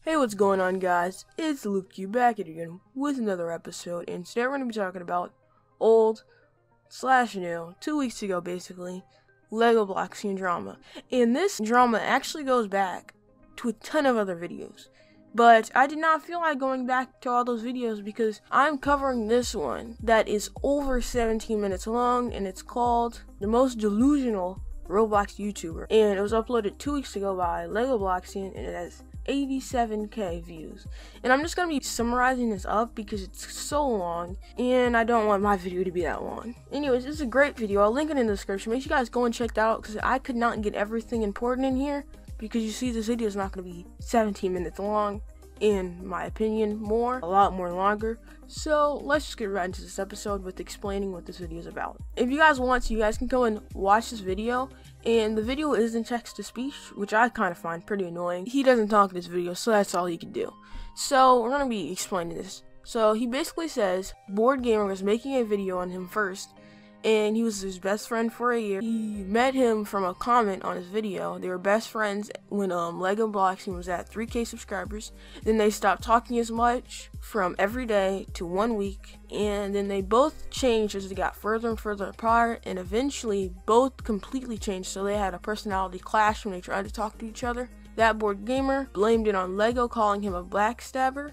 Hey, what's going on, guys? It's loopedQ back at again with another episode, and today we're going to be talking about old/new, 2 weeks ago basically, LEGOBLOXIAN drama. And this drama actually goes back to a ton of other videos, but I did not feel like going back to all those videos because I'm covering this one that is over 17 minutes long, and it's called The Most Delusional Roblox YouTuber, and it was uploaded 2 weeks ago by LEGOBLOXIAN, and it has 87k views. And I'm just gonna be summarizing this up because it's so long and I don't want my video to be that long. Anyways, this is a great video. I'll link it in the description. Make sure you guys go and check that out because I could not get everything important in here because you see this video is not gonna be 17 minutes long, in my opinion, a lot more longer. So let's just get right into this episode with explaining what this video is about. If you guys want to, you guys can go and watch this video, and the video is in text to speech, which I kind of find pretty annoying. He doesn't talk in this video, so that's all he can do. So we're gonna be explaining this. So he basically says TheBoredGamer was making a video on him first, and he was his best friend for a year. He met him from a comment on his video. They were best friends when LEGOBLOXIAN was at 3k subscribers. Then they stopped talking as much from every day to 1 week, and then they both changed as they got further and further apart, and eventually both completely changed, so they had a personality clash when they tried to talk to each other. TheBoredGamer blamed it on LEGO calling him a backstabber.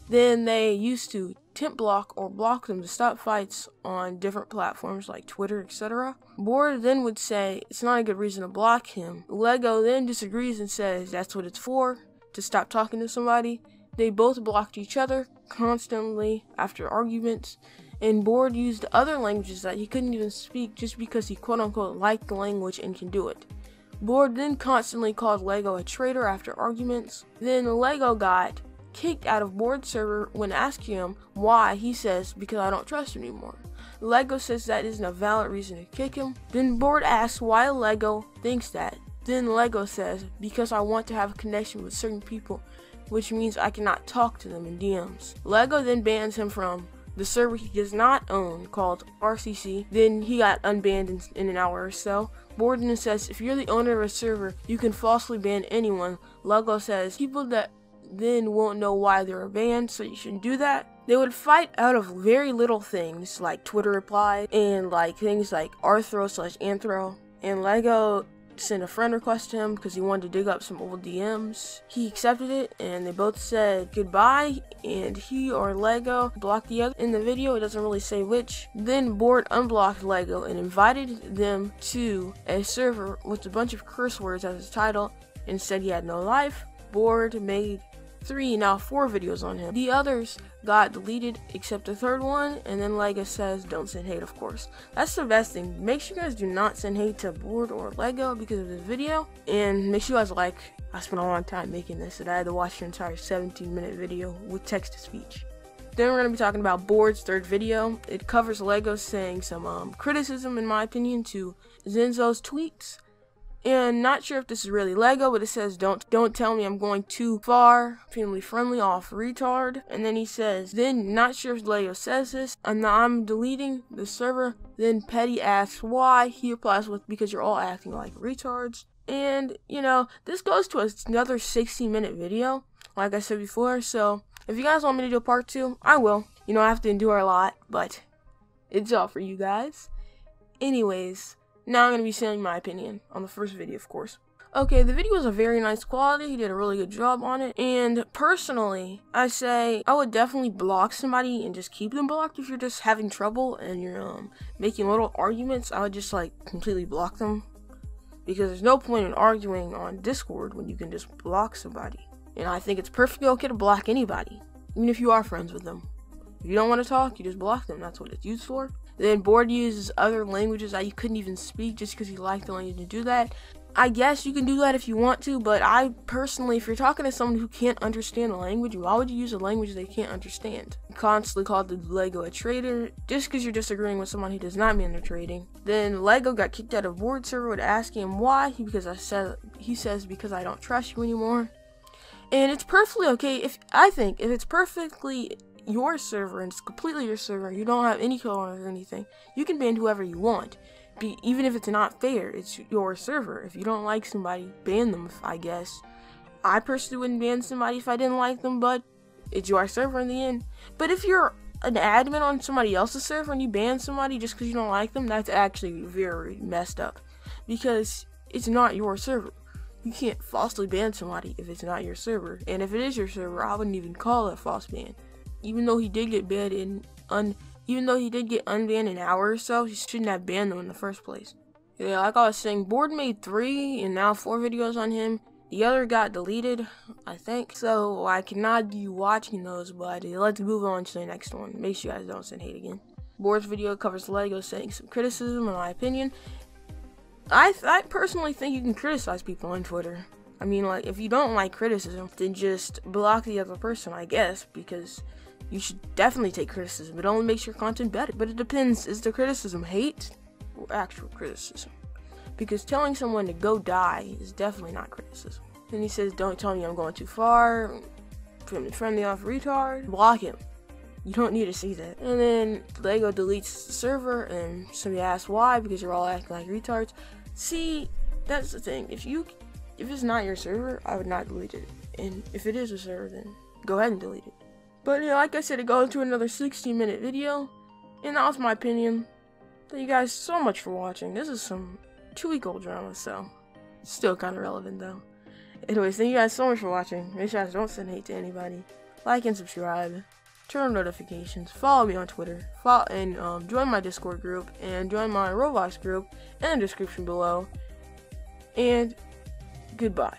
Then they used to temp block or block them to stop fights on different platforms like Twitter, etc. Bored then would say it's not a good reason to block him. LEGO then disagrees and says that's what it's for, to stop talking to somebody. They both blocked each other constantly after arguments, and Bored used other languages that he couldn't even speak just because he quote-unquote liked the language and can do it. Bored then constantly called LEGO a traitor after arguments. Then LEGO got kicked out of Bored's server. When asking him why, he says, because I don't trust him anymore. LEGO says that isn't a valid reason to kick him. Then Bored asks why LEGO thinks that. Then LEGO says, because I want to have a connection with certain people, which means I cannot talk to them in DMs. LEGO then bans him from the server he does not own, called RCC. Then he got unbanned in an hour or so. Bored then says, if you're the owner of a server, you can falsely ban anyone. LEGO says, people that then won't know why they were banned, so you shouldn't do that. They would fight out of very little things like Twitter replies and like things like Arthro/Anthro, and LEGO sent a friend request to him because he wanted to dig up some old DMs. He accepted it, and they both said goodbye, and he or LEGO blocked the other. In the video, it doesn't really say which. Then Bored unblocked LEGO and invited them to a server with a bunch of curse words as his title and said he had no life. Bored made 3, now 4 videos on him. The others got deleted except the third one, and then LEGO says don't send hate, of course. That's the best thing. Make sure you guys do not send hate to Bored or LEGO because of this video, and make sure you guys I spent a long time making this, and I had to watch your entire 17-minute video with text to speech. Then we're going to be talking about Bored's third video. It covers LEGO saying some criticism, in my opinion, to Zenzo's tweets. And not sure if this is really LEGO, but it says, don't tell me I'm going too far, family friendly, off retard. And then he says, then not sure if LEGO says this, and I'm deleting the server. Then Petty asks why. He replies with, because you're all acting like retards. And, you know, this goes to another 60-minute video, like I said before. So if you guys want me to do a part 2, I will. You know, I have to endure a lot, but it's all for you guys. Anyways, now I'm going to be saying my opinion on the first video, of course. Okay, the video was a very nice quality. He did a really good job on it. And personally, I say I would definitely block somebody and just keep them blocked. If you're just having trouble and you're making little arguments, I would just completely block them. Because there's no point in arguing on Discord when you can just block somebody. And I think it's perfectly okay to block anybody, even if you are friends with them. If you don't want to talk, you just block them. That's what it's used for. Then Bored uses other languages that you couldn't even speak just because you like the language to do that. I guess you can do that if you want to, but I personally, if you're talking to someone who can't understand the language, why would you use a language they can't understand? You constantly called the LEGO a traitor just because you're disagreeing with someone who does not mean they're trading. Then LEGO got kicked out of Bored server with asking him why. He says because I don't trust you anymore. And it's perfectly okay if it's perfectly your server and it's completely your server, you don't have any control or anything, you can ban whoever you want. Even if it's not fair, it's your server. If you don't like somebody, ban them, I guess. I personally wouldn't ban somebody if I didn't like them, but it's your server in the end. But if you're an admin on somebody else's server and you ban somebody just because you don't like them, that's actually very messed up, because it's not your server. You can't falsely ban somebody if it's not your server, and if it is your server, I wouldn't even call it a false ban. Even though he did get banned unbanned an hour or so, he shouldn't have banned them in the first place. Yeah, like I was saying, Bored made 3 and now 4 videos on him. The other got deleted, I think, so I cannot be watching those, but let's move on to the next one. Make sure you guys don't send hate again. Bored's video covers LEGO setting some criticism, in my opinion. I personally think you can criticize people on Twitter. I mean, like, if you don't like criticism, then just block the other person, I guess, because you should definitely take criticism. It only makes your content better, but it depends. Is the criticism hate or actual criticism? Because telling someone to go die is definitely not criticism. And he says, don't tell me I'm going too far. Friendly off retard. Block him. You don't need to see that. And then LEGO deletes the server, and somebody asks why, because you're all acting like retards. See, that's the thing. If it's not your server, I would not delete it. And if it is a server, then go ahead and delete it. But yeah, like I said, it goes into another 16-minute video, and that was my opinion. Thank you guys so much for watching. This is some 2-week-old drama, so it's still kind of relevant though. Anyways, thank you guys so much for watching. Make sure you guys don't send hate to anybody. Like and subscribe. Turn on notifications. Follow me on Twitter. Join my Discord group and join my Roblox group in the description below. And goodbye.